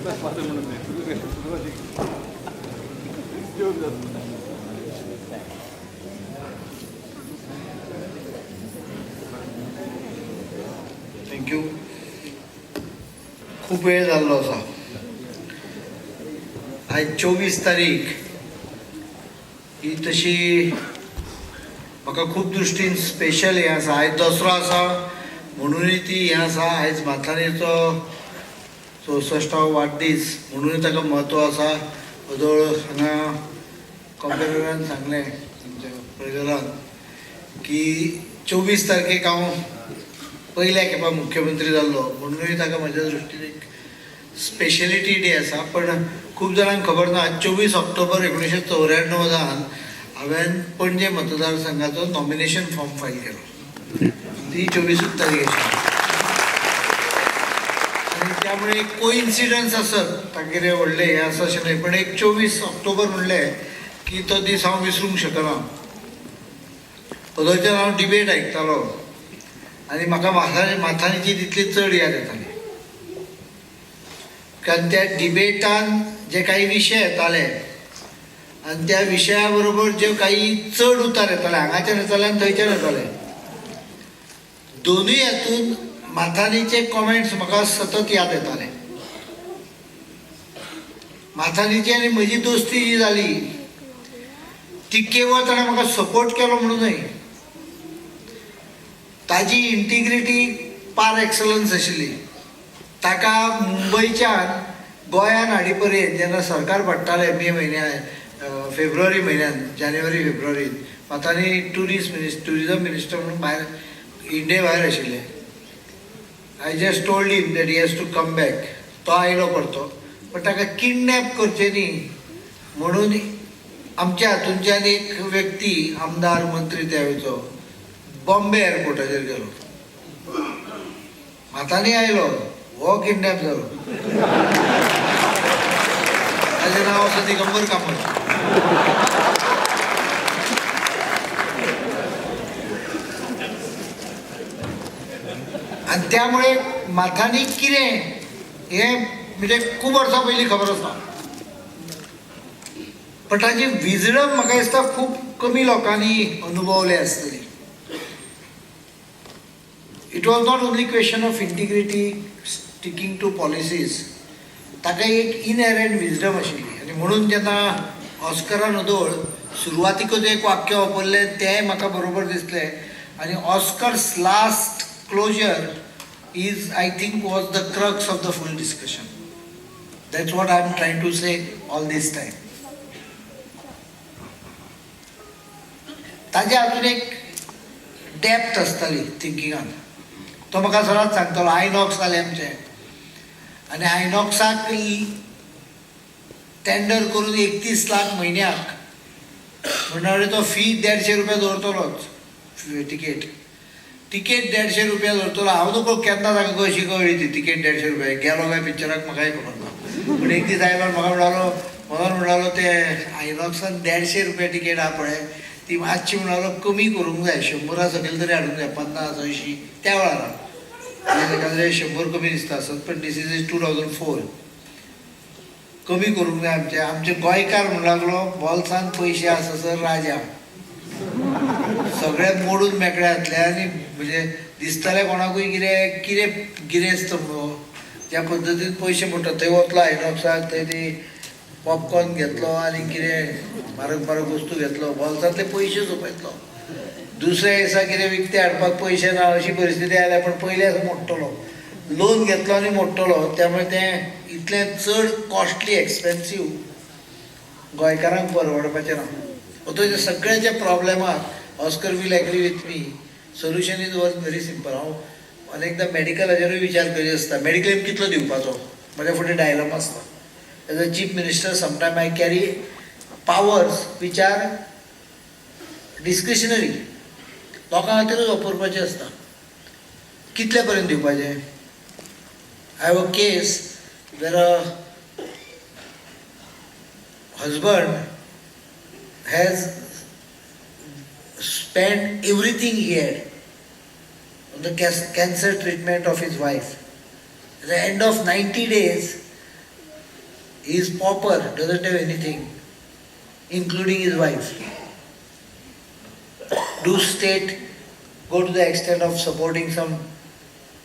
Thank you. खूप वेळ जाल्लो आसा. आज 24 तारीख ही तशी म्हाका खूब दृश्टीन स्पेशल हें आसा. आयज दसरो आसा म्हणूनय ती हें आसा. आयज माथानीचो 64वा वाडदीस म्हणून ताका म्हत्व आसा. वदोळ हांगा कॉम्पेररान सांगलें आमच्या प्रगलान की 24 तारखेक हांव पयल्या खेपा मुख्यमंत्री जाल्लो म्हणूनय ताका म्हज्या दृश्टीन एक स्पेशलिटी डे आसा. पण खूब जाणांक खबर ना 24 ऑक्टोबर 1994 हांवें पणजे मतदारसंघाचो नॉमिनेशन फॉर्म फायल केलो. ती 24 तारीख आशिल्ली आनी त्यामुळे एक कोइन्सिडन्स आसत ताका कितें व्हडलें हें आसा अशें न्हय. पण एक 24 ऑक्टोबर म्हणलें की तो दीस हांव विसरूंक शकना. पदोळच्यान हांव डिबेट आयकतालो आनी म्हाका माथानीची तितली चड याद येताली. कारण त्या डिबेटान जे काही विशय येताले आनी त्या विशया बरोबर जे काही चड उतार येताले हांगाच्यान येताले आनी थंयच्यान येताले, दोनूय हातून माथानीचे कॉमेंट्स म्हाका सतत याद येताले. माथानीची आनी म्हजी दोस्ती जी जाली ती केवळ ताणें म्हाका सपोर्ट केलो म्हणून न्हय, ताजी इंटिग्रिटी पार एक्सलन्स आशिल्ली. ताका मुंबयच्यान गोंयान हाडी पर्यंत जेन्ना सरकार पडटालें मे म्हयन्यान फेब्रुवारी म्हयन्यान जानेवारी फेब्रुवारींत माथानी ट्युरिझम मिनिस्टर म्हणून भायर इंडिये भायर आशिल्ले. I just told him that he has to come back. तो आयलो परतो. पण ताका किडनॅप करचें न्ही म्हणून आमच्या हातूंच्यान एक व्यक्ती आमदार मंत्री त्यावेळचो बॉम्बे एअरपोर्टाचेर गेलो. माथानी आयलो, हो किडनॅप जालो. ताचें नांव आसा दिगंबर कामत. आनी त्यामुळे माथानी कितें हें म्हणजे खूब वर्सां पयलीं खबर आसा. पण ताची विजडम म्हाका दिसता खूब कमी लोकांनी अनुभवली आसतली. It was not only question of integrity sticking to policies. ताका एक इनहेरंट विजडम आशिल्ली. आनी म्हणून जेन्ना ऑस्करान वदोळ सुरवातीकूच एक वाक्य वापरलें तेंय म्हाका बरोबर दिसलें. आनी Oscar's last closure is I think was the crux of the full discussion. That's what I am trying to say all this time. ताज्या हातून एक डेप्थ आसताली थिंकिंगान. तो म्हाका सदांच सांगतालो आयनॉक्स जालें आमचें आनी आयनॉक्साक टेंडर करून 31 लाख म्हयन्याक म्हणटा तो फी 150 रुपया दवरतलोच. तिकेट 150 रुपया दवरतलो. हांव नको केन्ना ताका कशी कळ्ळी ती तिकेट 150 रुपया. गेलो काय पिक्चराक म्हाकाय खबर ना. पूण एक दीस आयलो म्हाका म्हणटालो ते आयनॉक्सान 150 रुपया तिकेट आहा पळय ती मातशी म्हणलो कमी करूंक जाय. 100 सकयल तरी हाडूंक जाय. 50 80 त्या वेळार ताका 100 कमी दिसता आसत. पण दीस इज 2004. कमी करूंक जाय. आमचे गोंयकार म्हणूंक लागलो बॉल्सान पयशे आसा सर राजा. सगळे मोडून मेकळे घातले आनी म्हणजे दिसतालें कोणाकूय कितें गिरेस्त म्हणून ज्या पद्दतीन पयशे मोडटा. थंय वतलो आयनॉक्साक थंय ती पॉपकॉर्न घेतलो आनी कितें म्हारग वस्तू घेतलो. बॉल्सांतले पयशे सोंपयतलो. दुसऱ्या दिसा कितें विकतें हाडपाक पयशे ना अशी परिस्थिती आयल्या. पण पयलेच मोडटलो. लोन घेतलो आनी मोडटलो. त्यामुळे तें इतलें चड कॉस्टली एक्सपेन्सीव गोंयकारांक परवडपाचें ना. ताच्या सगळ्याच्या प्रॉब्लेमाक Oscar will agree with me. Solution is was very simple. हांव अनेकदां मेडिकलाचेरूय विचार करीत आसता. मेडिक्लेम कितलो दिवपाचो म्हज्या फुडें डायलमा आसता. As a chief minister sometime I carry powers which are discretionary. लोकां खातीरूच वापरपाचें आसता. कितले पर्यंत दिवपाचें. I have a case where a husband has spent everything he had on the cancer treatment of his wife. At the end of 90 days, He is pauper, doesn't have anything, including his wife. Do state go to the extent of supporting some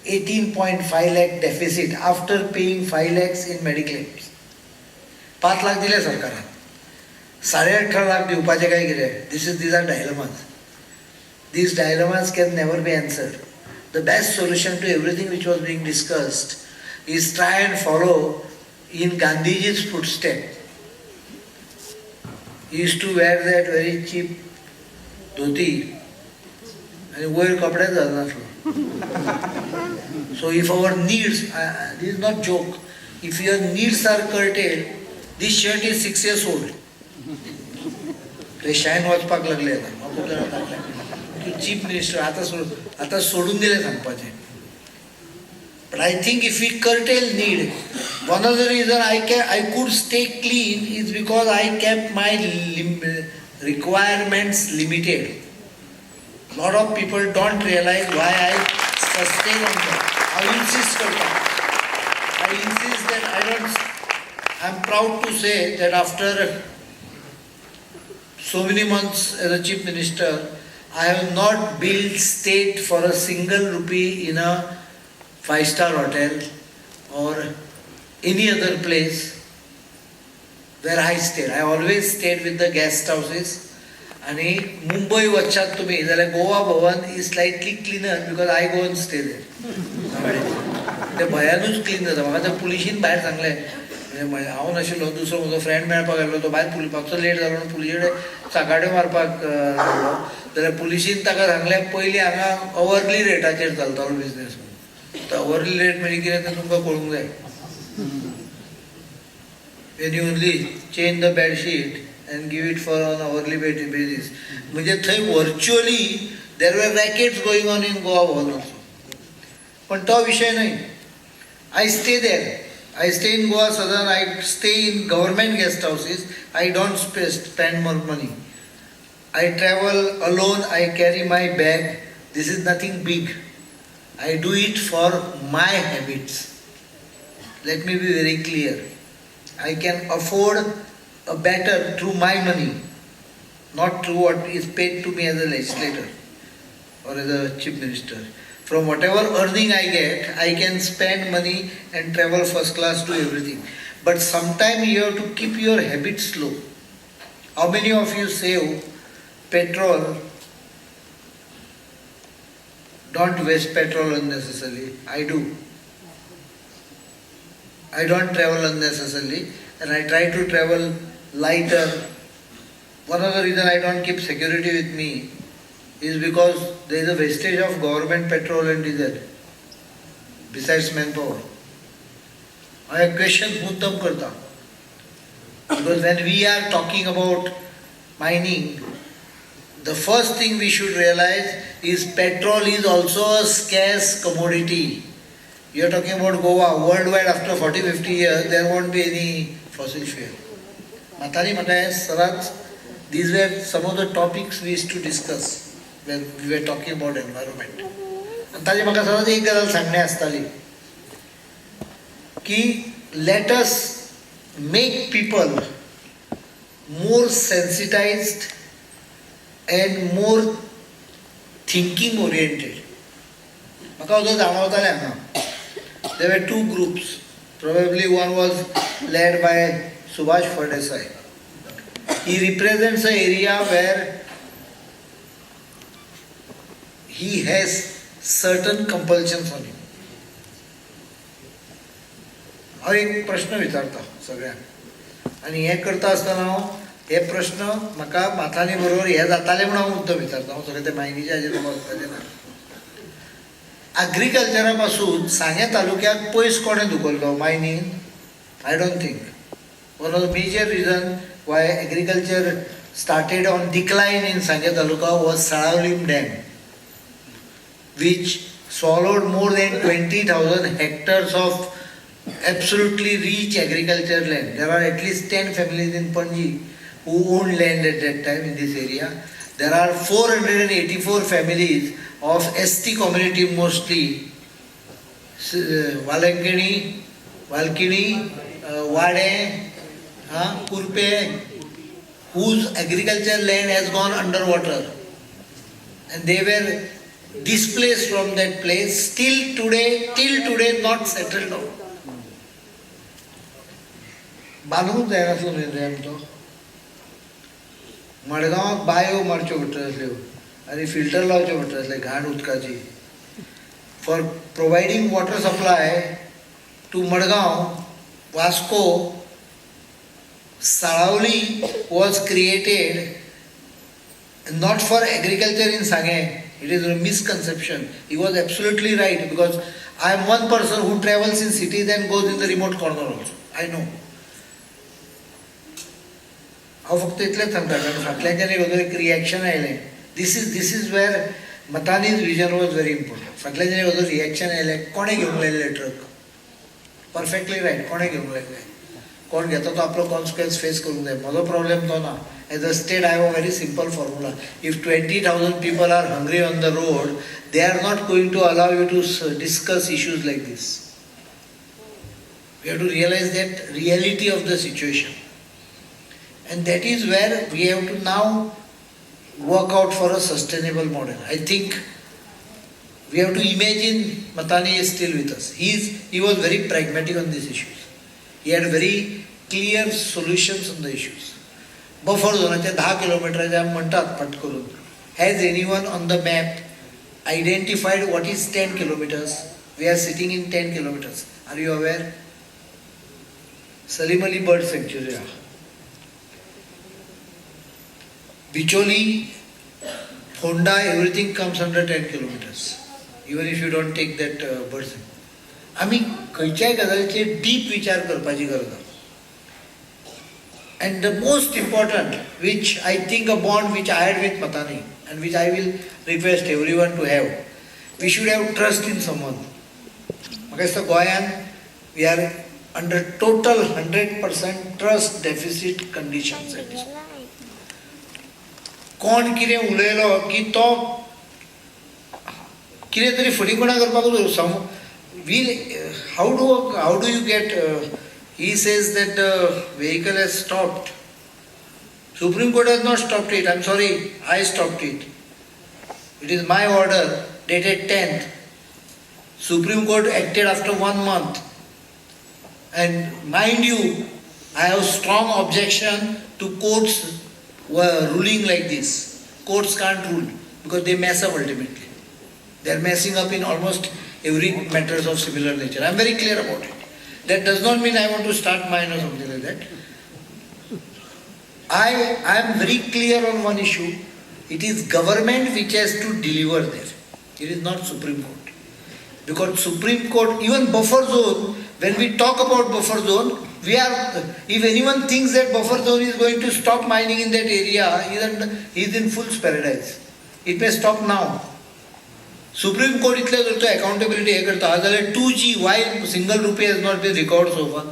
18.5 lakh deficit after paying 5 lakhs in mediclaims? 5 lakh दिले सरकारान, 18.5 lakh दिवपाचे काय कितें? These are dilemmas. These dilemmas can never be answered. The best solution to everything which was being discussed is try and follow in Gandhiji's footsteps. He used to wear that very cheap dhoti and wear kapde जातासलो. So if our needs, this is not joke, if your needs are curtailed, this shirt is 6 years old. ते शायन वचपाक लागले आता. Chief minister आता सोडून दिले सांगपाचें. But I think if we curtail need, one of the reasons I could stay clean is because I kept my requirements limited. A lot of people don't realize why I sustain on that. I insist on that. I insist that I'm proud to say that after so many months as a chief minister, I have not billed state for a single rupee in a 5-star hotel or any other place where I stayed. I always stayed with the guest houses. And Mumbai vachat तुम्ही जाल्यार Goa Bhavan is slightly cleaner because I go and stay there. ते भयानूच clean जाता. म्हाका त्या पुलिशीन भायर सांगलें, हांव नाशिल्लो, दुसरो म्हजो फ्रेंड मेळपाक गेल्लो, तो भायर मातसो लेट जालो आनी पुलिशे कडेन चाकाड्यो मारपाक लागलो. जाल्यार पुलिशीन ताका सांगलें पयलीं हांगा अवर्ली रेटाचेर चलतालो बिजनेस. अवर्ली रेट म्हणजे कितें तें तुमकां कळूंक जाय. When you only change the bed sheet and give it for an hourly basis. म्हणजे थंय virtually there were rackets going on in Goa Bhavan also. पण तो विषय नाही. I stay there. I stay in Goa Southern. I stay in government guest houses. I don't spend more money. I travel alone. I carry my bag. This is nothing big. I do it for my habits. Let me be very clear. I can afford a better through my money, not through what is paid to me as a legislator or as a chief minister. From whatever earning I get, I can spend money and travel first class, do everything. But sometimes you have to keep your habits low. How many of you save petrol? Don't waste petrol unnecessarily. I do. I don't travel unnecessarily and I try to travel lighter. One of the reasons I don't keep security with me is because there is a wastage of government petrol and diesel besides manpower. I question muddam karta. Because when we are talking about mining, the first thing we should realize is petrol is also a scarce commodity. You are talking about Goa, worldwide after 40-50 years, there won't be any fossil fuel. Matanhy, Sarath, these were some of the topics we used to discuss when we were talking about environment. Matanhy, म्हाका सदांच एक गजाल सांगणे आसताली की let us make people more sensitized and more thinking oriented. म्हाका असो जाणवतालें हांगा. There were two groups. Probably one was led by Subhash Fardesai. He represents an area where he has certain compulsions on him. हांव एक प्रश्न विचारता सगळ्यांक आनी हें करता आसतना हांव हे प्रश्न म्हाका माथानी बरोबर हे जाताले म्हणून हांव मुद्दम विचारता. हांव सगळें ते मायनीच्या हाजेर वचपाचें ना. एग्रीकल्चरा पासून सांगे तालुक्याक पयस कोणें धुकल्लो मायनीन? I don't think. One of the major reasons why agriculture started on decline in Sangye Taluka was Saralim Dam, which swallowed more than 20,000 hectares of absolutely rich agricultural land. There are at least 10 families in Panji who owned land at that time in this area. There are 484 families of ST community mostly, Valankini, Valkini, Wade, Kurpe, whose agricultural land has gone underwater. And they were displaced from that place, till today not settled down. बांदूंक जाय नासलो न्ही dam तो. मडगांवाक बांयो मारच्यो पडटल्यो आसल्यो आनी filter लावचे पडटले आसले घाण उदकाची. For providing water supply to Madgaon, Vasco, Saravali was created not for agriculture in Sange. It is a misconception. He was absolutely right, because I am one person who travels in cities and goes in the remote corner also. I know. हांव फक्त इतलेंच सांगता कारण फाटल्याच्यान एक reaction आयलें. This is where Matanhy's vision was very important. फाटल्याच्यान एक reaction आयलें. कोणे घेवंक लायलें ट्रक? Perfectly riot. कोणे घेवंक लायलें? कोण घेता तो आपलो कॉन्सिक्वेन्स फेस करूंक जाय. म्हजो प्रॉब्लेम तो ना. As a state, I have a very simple formula. If 20,000 people are hungry on the road, they are not going to allow you to discuss issues like this. We have to realize that reality of the situation. And that is where we have to now work out for a sustainable model. I think we have to imagine Matanhy is still with us. He was very pragmatic on these issues. He had very clear solutions on the issues. Buffer zonaचे 10 kilometre आमी म्हणटात पट करून. Has anyone on the map identified what is 10 kilometers? We are sitting in 10 kilometers. Are you aware? Salim Ali Bird Sanctuary. Bicholi, Honda, everything comes under 10 kilometers. Even if you don't take that bird sanctuary. आमी खंयच्याय गजालीचेर deep विचार करपाची गरज आसा. And the most important, which I think a bond which I had with Matanhy and which I will request everyone to have, we should have trust in someone. Because the Goyan, we are under total 100% trust deficit conditions at this point. कोण कितें उलयलो की तो कितें तरी फटीपणा करपाक how do you get he says that the vehicle has stopped. Supreme Court has not stopped it. I am sorry, I stopped it. It is my order dated 10th. Supreme Court acted after 1 month. And mind you, I have strong objection to courts ruling like this. Courts can't rule because they mess up ultimately. They are messing up in almost every matters of similar nature. I am very clear about it. That does not mean I want to start mine or something like that. I am very clear on one issue. It is government which has to deliver there. It is not Supreme Court. Because Supreme Court, even buffer zone, when we talk about buffer zone, if anyone thinks that buffer zone is going to stop mining in that area, he is in fool's paradise. It may stop now. Supreme Court इतले जर तो accountability हे करता जाल्यार 2G, why single rupee has not been recorded so far,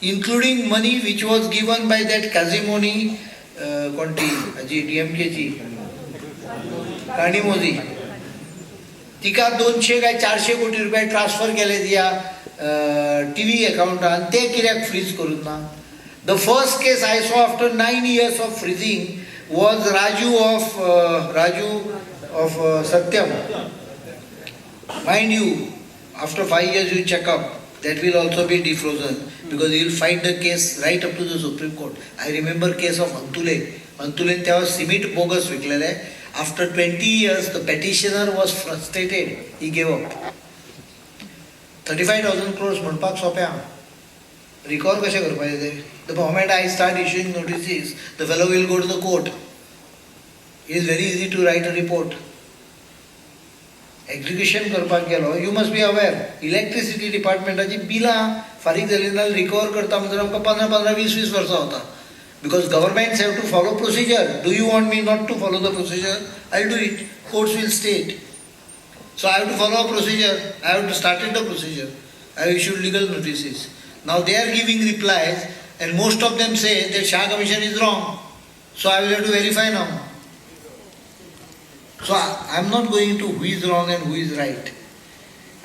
including money which was given by that Kazimoni कोणती हाजी DMK ची काणीमोजी, तिका 200 काय 400 कोटी रुपये ट्रान्सफर केले दिया TV अकाउंटान, ते कित्याक फ्रीज करून ना? The first case I saw after 9 years of freezing was Raju of Satyam. Mind you, after 5 years you check up, that will also be defrozen because you will fight the case right up to the Supreme Court. I remember case of Antule तेव्हा cement bogus विकलेले. After 20 years the petitioner was frustrated, he gave up. 35,000 crores म्हणपाक सोंप्या. Recover कशें करपाचें ते? The moment I start issuing notices, the fellow will go to the court. It is very easy to write a report. Execution करपाक गेलो, you must be aware, electricity departmentaची बिलां फारीक जाली नाल्यार रिकवर करता म्हणजे आमकां 15-20 वर्सां वता. Because governments have to follow procedure. Do you want me not to follow the procedure? I'll do it. Courts will state. So I have to follow a procedure. I have to start the procedure. I have issued legal notices. Now they are giving replies and most of them say that Shah Commission is wrong. So I will have to verify now. So I am not going to who is wrong and who is right.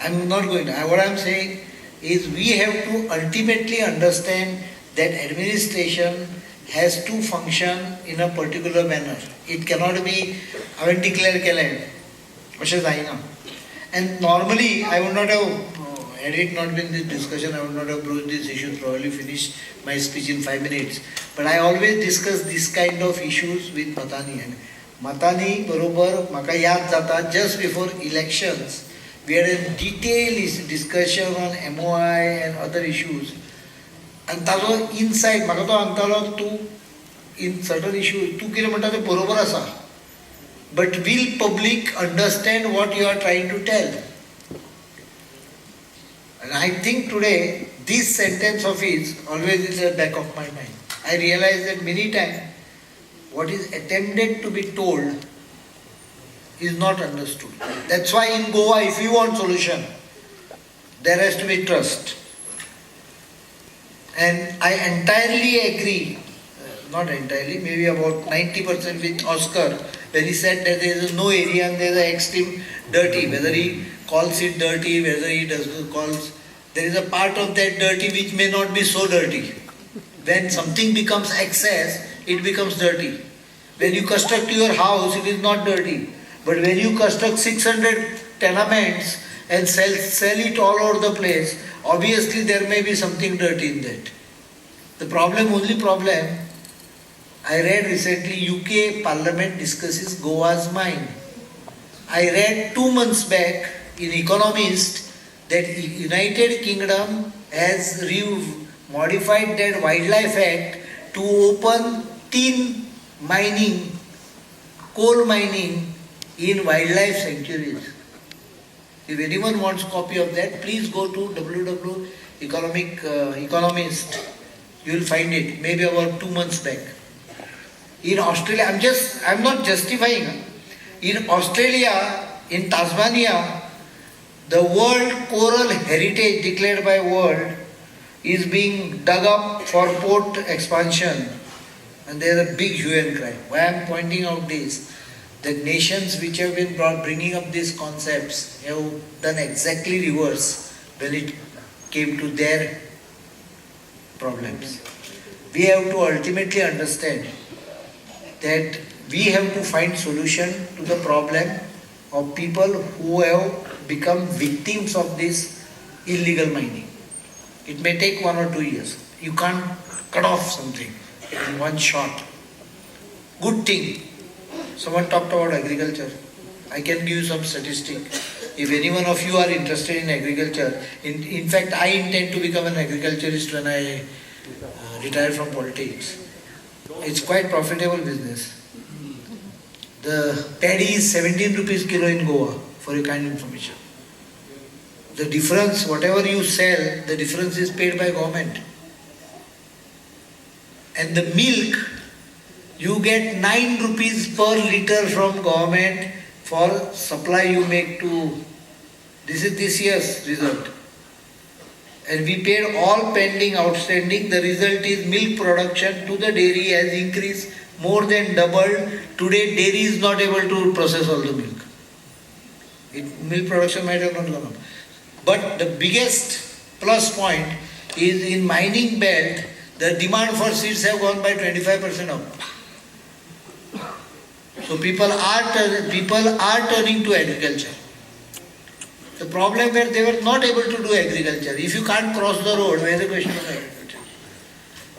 I am not going to. What I am saying is we have to ultimately understand that administration has to function in a particular manner. It cannot be, haven't declared केलें, अशें जायना. And normally I would not have, had it not been this discussion, I would not have broached this issue, probably finished my speech in 5 minutes. But I always discuss this kind of issues with Matanhy. And Matanhy बरोबर म्हाका याद जाता, just before elections, we had a detailed discussion on MOI and other issues. And ताजो insight, म्हाका तो सांगतालो तूं in certain issues, तूं कितें म्हणटा तें बरोबर आसा. But will public understand what you are trying to tell? And I think today, this sentence of his always is at the back of my mind. I realize that many times, what is attempted to be told is not understood. That's why in Goa, if you want solution, there has to be trust. And I entirely agree, not entirely, maybe about 90% with Oscar, when he said that there is no area and there is an extreme dirty, whether he calls it dirty, whether he doesn't calls, there is a part of that dirty which may not be so dirty. When something becomes excess, it becomes dirty. When you construct your house, it is not dirty. But when you construct 600 tenements and sell it all over the place, obviously there may be something dirty in that. The only problem, I read recently UK Parliament discusses Goa's mine. I read 2 months back in Economist that United Kingdom has modified that Wildlife Act to open tin mining, coal mining in wildlife sanctuaries. If anyone wants a copy of that, please go to Economist. You will find it, maybe about 2 months back. In Australia, I'm not justifying. In Australia, in Tasmania, the World Coral Heritage declared by World is being dug up for port expansion. And there is a big hue and cry. Why I am pointing out this, the nations which have been bringing up these concepts have done exactly reverse when it came to their problems. We have to ultimately understand that we have to find solution to the problem of people who have become victims of this illegal mining. It may take 1 or 2 years. You can't cut off something in one shot. Good thing. Someone talked about agriculture. I can give you some statistic. If any one of you are interested in agriculture, in fact, I intend to become an agriculturist when I retire from politics. It's quite profitable business. The paddy is 17 rupees kilo in Goa, for your kind information. The difference, whatever you sell, the difference is paid by government. And the milk, you get 9 rupees per litre from government for supply you make to, this is this year's result. And we paid all pending outstanding. The result is milk production to the dairy has increased more than doubled. Today dairy is not able to process all the milk. Milk production might have not gone up. But the biggest plus point is in mining belt, the demand for seeds have gone by 25% up. So people are turning to agriculture. The problem where they were not able to do agriculture. If you can't cross the road, where is the question of agriculture?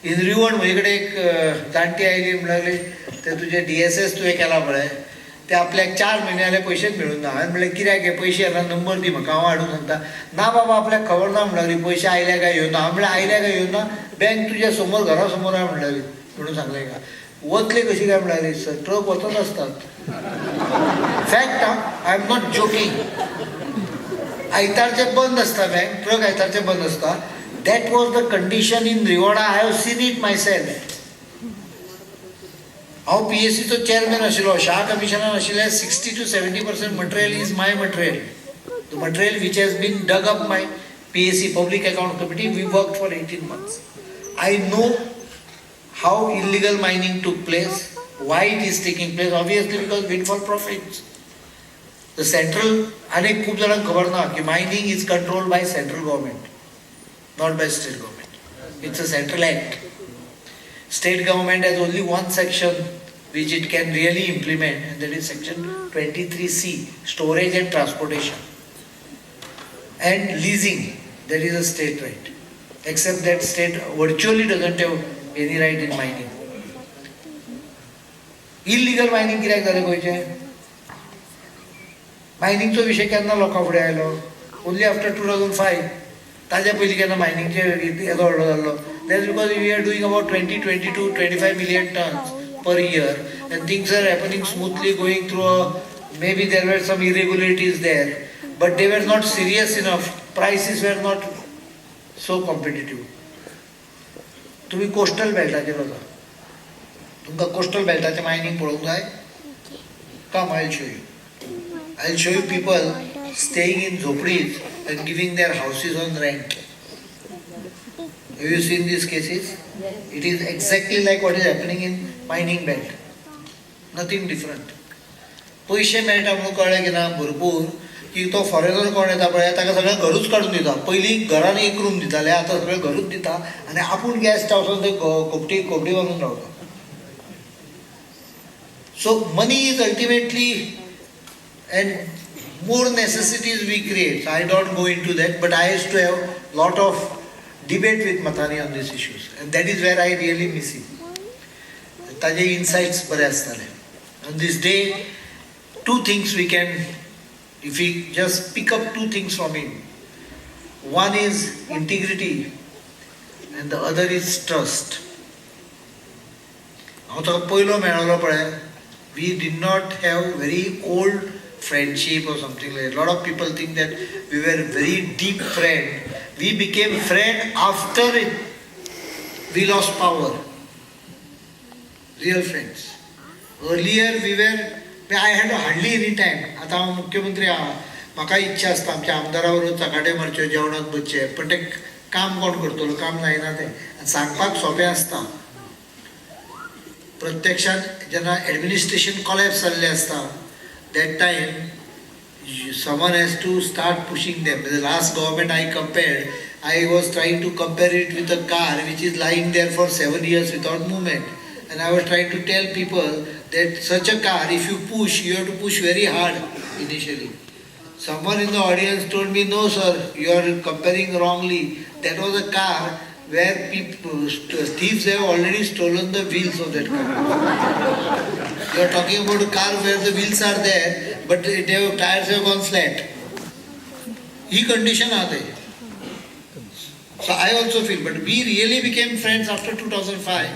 In Rivon, माझ्याकडे एक जाणटी oily म्हणली ते तुझे DSS तुवें केला पळय ते आपल्याक 4 म्हयन्याले पयशेच मेळून ना. हांवें म्हणलें कित्याक हे पयशे येना नंबर दी म्हाका हांव हाडून सांगता. ना बाबा आपल्याक खबर ना म्हणलें पयशे आयले काय येवना. हांवें म्हणलें आयले काय येवना बँक तुज्या समोर घरा समोर आहे म्हणलें म्हणून सांगलें का. वतले कशी काय म्हणलें सर ट्रक वचत असतात. Fact I am not joking. आयतारचे बंद असता बँक, ट्रक आयतारचे बंद असता. That was the condition in Rivada. I have seen it myself. हांव PSC चो चेअरमॅन आशिल्लो, शाह कमिशनान आशिल्ले 60 to 70% material is my material. The material which has been dug up by PSC, Public Account Committee, we worked for 18 months. I know how illegal mining took place, why it is taking place, obviously because windfall profits. The central, अनेक खूप जणांक खबर ना की mining is controlled by central government, not by state government. It's a central act. state government has only one section which it can really implement, and that is section 23C, storage and transportation. And leasing, that is a state right. Except that state virtually doesn't have any right in mining. Illegal mining कित्याक जालें गोंयचें? मायनिंगचो विशय केन्ना लोकां फुडें आयलो? Only after 2005. ताज्या पयलीं केन्ना मायनिंगचे येदो व्हडलो जाल्लो? That's because we are doing about 22-25 million tons per year, and things are happening smoothly, going through maybe there were some irregularities there, but they were not serious enough. Prices were not so competitive. तुम्ही coastal बेल्टाचेर वचा, तुमकां coastal बेल्टाचें mining पळोवंक जाय? Come, I'll show you. I'll show you people staying in jhopdis and giving their houses on rent. Have you seen these cases? It is exactly like what is happening in mining belt. Nothing different. पैसे मेळटा म्हणून कळ्ळें की ना भरपूर, की तो foreigner कोण येता पळय ताका सगळें घरूच काडून दिता. पयलीं घरान एक रूम दिताले, आतां सगळें घरूच दिता आनी आपूण गॅस्ट हावसान थंय कोपडी बांदून रावता. So money is ultimately, and more necessities we create. So I don't go into that, but I used to have lot of debate with Matanhy on these issues, and that is where I really miss him. ताजे insights बरे आसताले. On this day, two things we can, if we just pick up two things from him. One is integrity, and the other is trust. हांव ताका पयलो मेळ्ळो पळय, we did not have very old friendship or something like that. A lot of people think that we were very deep friend. We became friend after we lost power. Real friends. Earlier we were, I had hardly any time. आता हांव मुख्यमंत्री आहा, म्हाका इच्छा आसता आमच्या आमदारा बरोबर चकाटे मारच्यो, जेवणाक बसचें, पण तें काम कोण करतलो? काम जायना तें. सांगपाक सोंपें आसता. प्रत्यक्षात जेन्ना एडमिनिस्ट्रेशन कॉलेप्स जाल्लें आसता, that time someone has to start pushing them. The last government I compared, I was trying to compare it with a car which is lying there for 7 years without movement, and I was trying to tell people that such a car, if you push, you have to push very hard initially. Someone in the audience told me, no sir, you are comparing wrongly. That was a car where people, thieves have already stolen the wheels of that car. You are talking about a car where the wheels are there, but their tires have gone flat. He condition are they. So I also feel, but we really became friends after 2005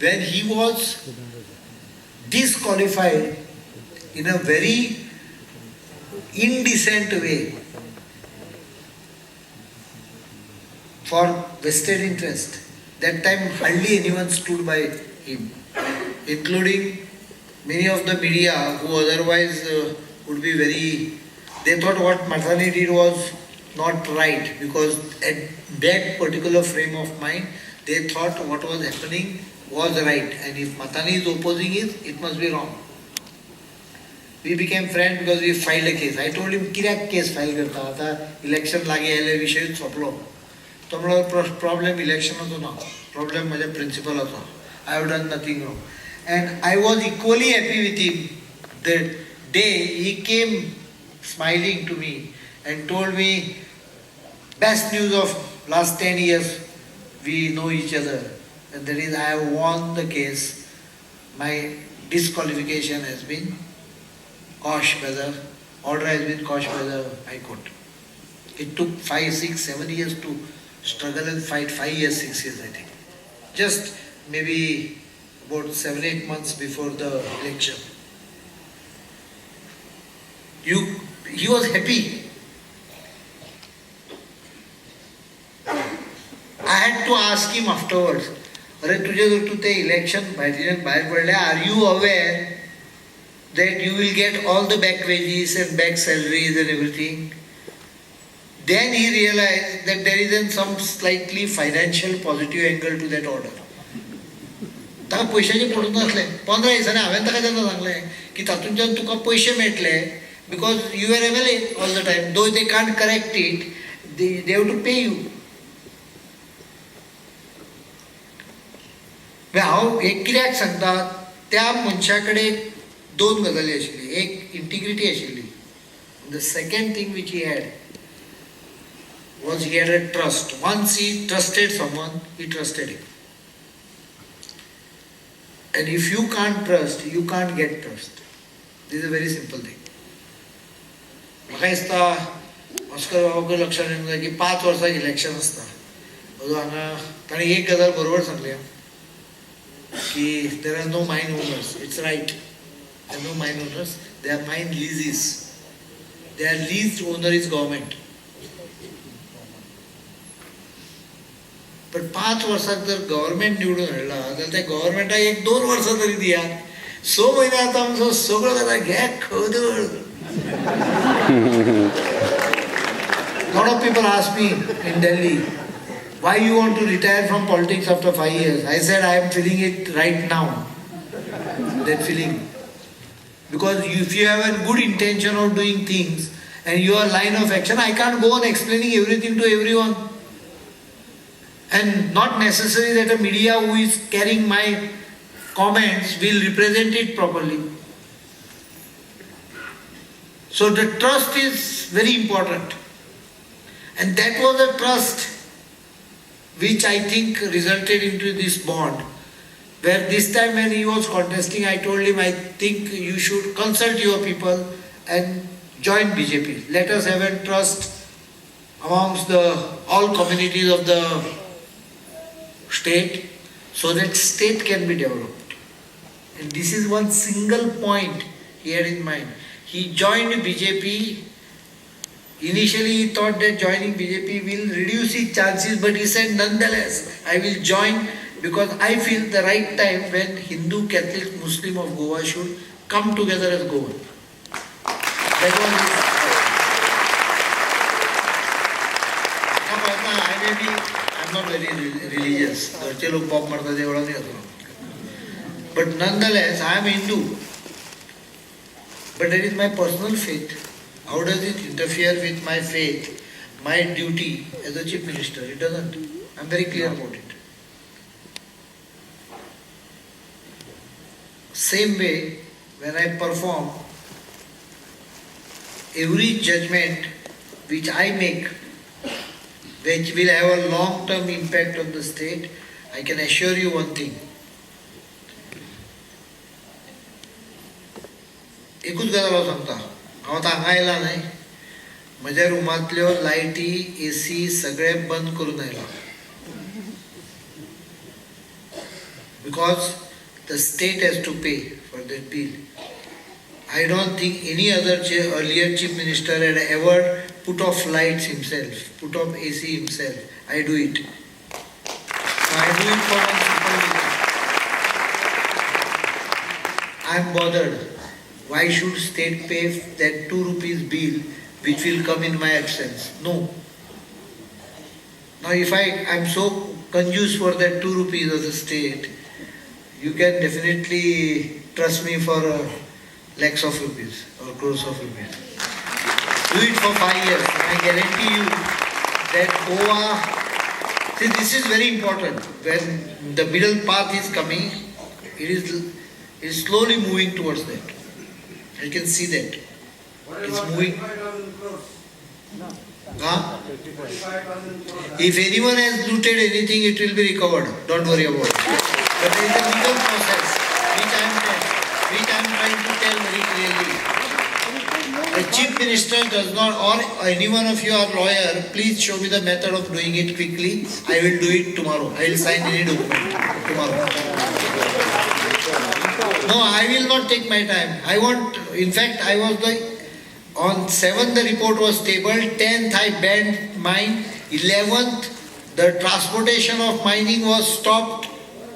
when he was disqualified in a very indecent way for vested interest. That time hardly anyone stood by him, including many of the media who otherwise would be very, they thought what Matanhy did was not right, because at that particular frame of mind they thought what was happening was right, and if Matanhy is opposing it, it must be wrong. We became friends because we filed a case. I told him, कित्याक case file करता? आता election लागीं आयले, विशय सोंपलो. तो म्हणलो problem electionाचो ना, problem म्हज्या principalaचो. I have done nothing wrong. And I was equally happy with him the day he came smiling to me and told me, best news of last 10 years, we know each other. And that is, I have won the case. My disqualification has been quashed by the, order has been quashed by the High Court. It took 5, 6, 7 years to struggle and fight, 5 years, 6 years I think. Just maybe about 7, 8 months before the election. He was happy. I had to ask him afterwards, अरे तुझे जर तू ते election भायर पडले, are you aware that you will get all the back wages and back salaries and everything? Then he realized that there is some slightly financial positive angle to that order. ताका पैशाचे पडून नासले. 15 दिसांनी हांवें ताका तेन्ना सांगलें की तातूंतल्यान तुका पयशे मेळटले, because you were MLA all the time. Though they can't correct it, they have to pay you. हांव एक कित्याक सांगता, त्या मनशा कडेन दोन गजाली आशिल्ली. एक इंटिग्रिटी आशिल्ली. The second thing which he had was he had a trust. Once he trusted someone, he trusted him. And if you can't trust, you can't get trust. This is a very simple thing. म्हाका दिसता Oscar बाबाक लक्षात येवंक जाय की 5 वर्सां election आसता. हांगा ताणें एक गजाल बरोबर सांगली की there are no mine owners. It's right. There are no mine owners. They are mine leases. Their leased owner is government. पण 5 वर्सांक जर गव्हर्मेंट निवडून हाडला जाल्यार त्या गव्हर्मेंटाक 1-2 वर्सां तरी दियात. 6 म्हयने आतां आमचो सगळो जाता घे खदळ. Lot of people ask me in Delhi, why you want to retire from politics after 5 years? I said I am feeling it right now. That feeling. Because if you have a good intention of doing things and your line of action, I can't go on explaining everything to everyone. And not necessary that a media who is carrying my comments will represent it properly. So the trust is very important. And that was a trust which I think resulted into this bond. Where this time when he was contesting, I told him, I think you should consult your people and join BJP. Let us have a trust amongst all communities of the state, so that state can be developed. And this is one single point he had in mind. He joined BJP. Initially he thought that joining BJP will reduce his chances, but he said nonetheless I will join because I feel the right time when Hindu, Catholic, Muslim of Goa should come together as Goa. That was his I'm not very religious. घरचे लोक pop मारतात एवढा नाही होतो. But nonetheless, I am Hindu. But that is my personal faith. How does it interfere with my faith, my duty as a chief minister? It doesn't. I am very clear about it. Same way, when I perform, every judgment which I make, which will have a long-term impact on the state, I can assure you one thing. एकूच गजाल हांव सांगता. हांव आतां हांगा आयला न्हय, म्हज्या रुमांतल्यो लायटी, AC सगळें बंद करून आयला. Because the state has to pay for that bill. I don't think any other earlier chief minister had ever put off lights himself, put off AC himself. I do it. I do it for one simple reason. I am bothered. Why should state pay that 2 rupees bill which will come in my absence? No. Now if I am so conducive for that 2 rupees of the state, you can definitely trust me for lakhs of rupees or crores of rupees. Do it for 5 years. I guarantee you that Goa, see this is very important. When the middle path is coming, it is slowly moving towards that. I can see that. It's moving. Huh? If anyone has looted anything, it will be recovered. Don't worry about it. But there is a legal process which I am trying to tell very clearly. The chief minister does not, or any one of you are lawyer, please show me the method of doing it quickly. I will do it tomorrow. I will sign any document tomorrow. No, I will not take my time. I want, in fact, I was like, on 7th the report was tabled, 10th I banned mine, 11th the transportation of mining was stopped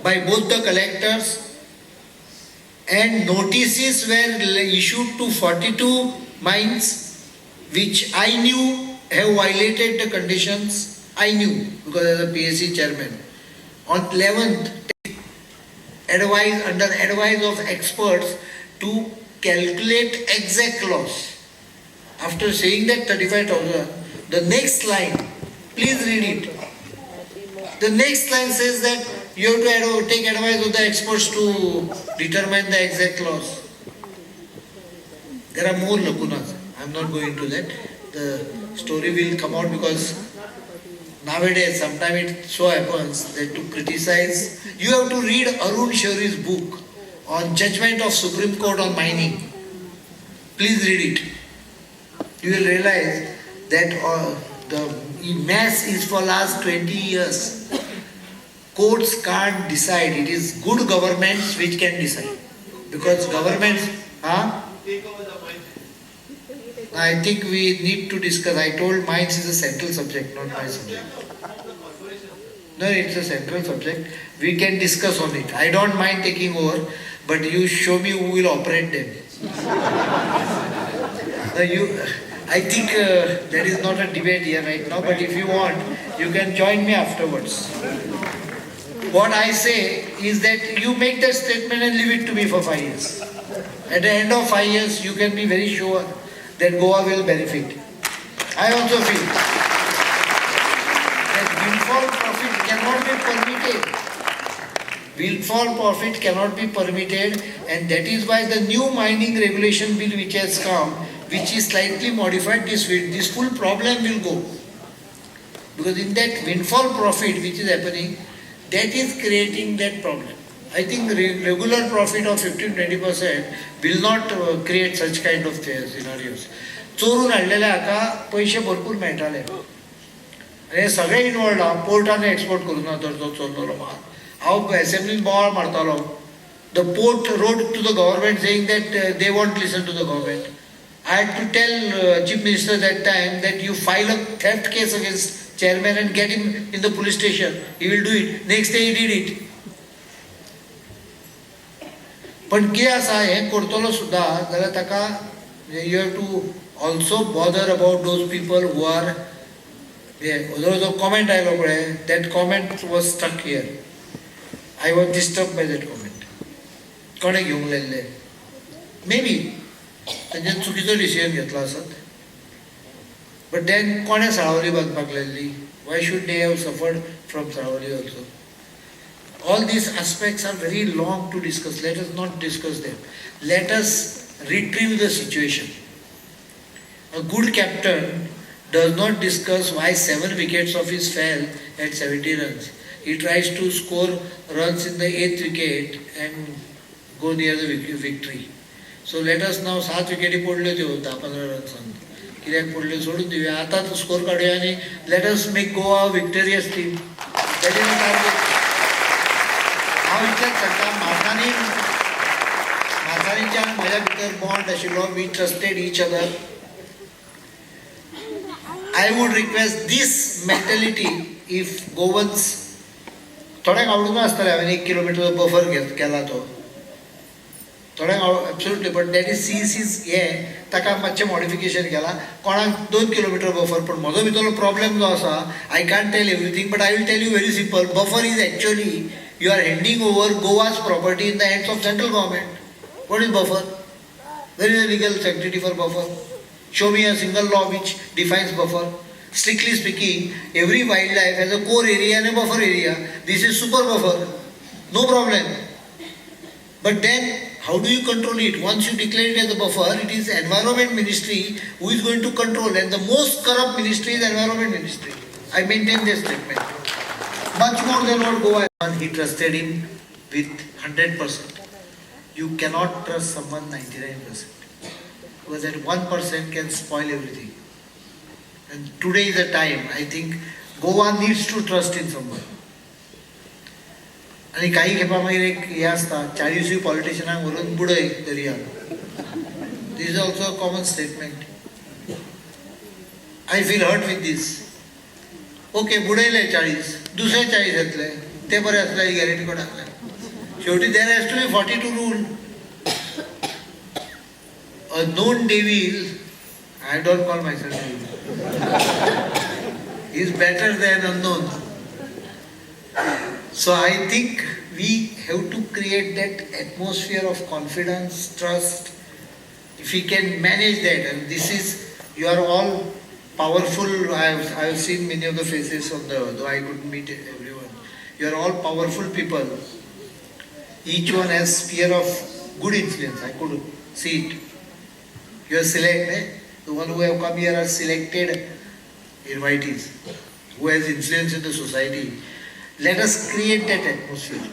by both the collectors and notices were issued to 42 mines which I knew have violated the conditions. I knew because as a PSC chairman. On 11th, under advice of experts to calculate exact loss. After saying that 35,000, the next line, please read it. The next line says that You have to take advice of the experts to determine the exact loss. There are more lacunas. I am not going to that. The story will come out because nowadays sometimes it so happens that to criticize, you have to read Arun Shoury's book on judgment of Supreme Court on mining. Please read it. You will realize that the mess is for last 20 years. Courts can't decide. It is good governments which can decide. Because governments, I think we need to discuss. I told mines is a central subject, not my subject. No, it's a central subject. We can discuss on it. I don't mind taking over, but you show me who will operate them. I think there is not a debate here right now, but if you want, you can join me afterwards. What I say is that you make that statement and leave it to me for 5 years. At the end of 5 years, you can be very sure that Goa will benefit. I also feel that windfall profit cannot be permitted, and that is why the new mining regulation bill which has come, which is slightly modified, this full problem will go. Because in that windfall profit which is happening, that is creating that problem. I think regular profit of 15-20% will not create such kind of scenarios. चोरून हाडलेले हाका पैसे भरपूर मेळटाले आनी हे सगळे involved हा पोर्टाने export करूना तर तो चोरलेलो माल हांव असेंब्लीन बोवाळ मारतालो the port road to the government saying that they won't listen to the government I had to tell Chief Minister that time that you file a theft case against chairman and get him in the police station. He will do it. Next day he did it. पण कितें आसा हें करतलो सुद्दां जाल्यार ताका you have to also bother about those people who are there was a comment आयलो पळय that comment was stuck here. I was disturbed by that comment. कोणे घेवंक लायल्ले maybe तांच्यान चुकीचो डिसिजन घेतलो आसत बट देन कोणे साळावली बांदपाक लायल्ली why should they have suffered from Salaulim also all these aspects are very long to discuss. Let us not discuss them. Let us retrieve the situation. A good captain does not discuss why 7 wickets of his fell at 70 runs. He tries to score runs in the 8th wicket and go near the victory. So let us now 7 wickets पडल्यो त्यो 10-15 रन्सान कित्याक पडल्यो सोडून दिवया आतांच score काडुया आनी let us make Goa a victorious team. That is the target. हांव इतलेंच सांगता माथानीच्यान म्हज्या भितर बॉन्ड आशिल्लो we trusted each other. I would request this mentality if Goans थोड्यांक आवडूंक आसतलें हांवें 1 किलोमिटर बफर केला तो थोड्यांक absolutely but that is sees हें ताका मातशें मॉडिफिकेशन केलां कोणाक 2 किलोमिटर बफर पूण म्हजो भितरलो प्रॉब्लेम जो आसा I can't tell everything but I will tell you very simple buffer is actually you are handing over Goa's property in the hands of central government. What is buffer? There is a legal sanctity for buffer. Show me a single law which defines buffer. Strictly speaking, every wildlife has a core area and a buffer area. This is super buffer. No problem. But then, how do you control it? Once you declare it as a buffer, it is Environment Ministry who is going to control. And the most corrupt ministry is Environment Ministry. I maintain this statement. Much more than what Goa. He trusted him with 100%. You cannot trust someone 99%. Because that 1% can spoil everything. And today is the time, I think, Goa needs to trust in someone. आणि काही खेपा मागीर एक हे आसता 40 पॉलिटिशियनांक व्हरून बुडय दर्याक. This is also a common statement. I feel hurt with this. Okay बुडयले 40 दुसरे 40 येतले ते बरे आसले ही गॅरंटी कोणाक ना शेवटी there has to be 42 rule a known devil I don't call myself devil is better than unknown so I think we have to create that atmosphere of confidence trust if we can manage that and this is you are all powerful. I have seen many of the faces of though I couldn't meet everyone. You are all powerful people. Each one has sphere of good influence. I could see it. You are selected. The one who have come here are selected invitees who has influence in the society. Let us create that atmosphere.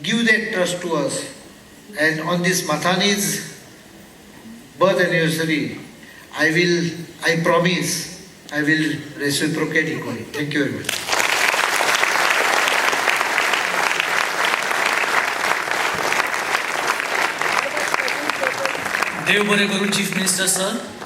Give that trust to us. And on this Matanhy's birth anniversary, I promise, I will reciprocate equally. Thank you very much. देव बरे करू chief minister sir.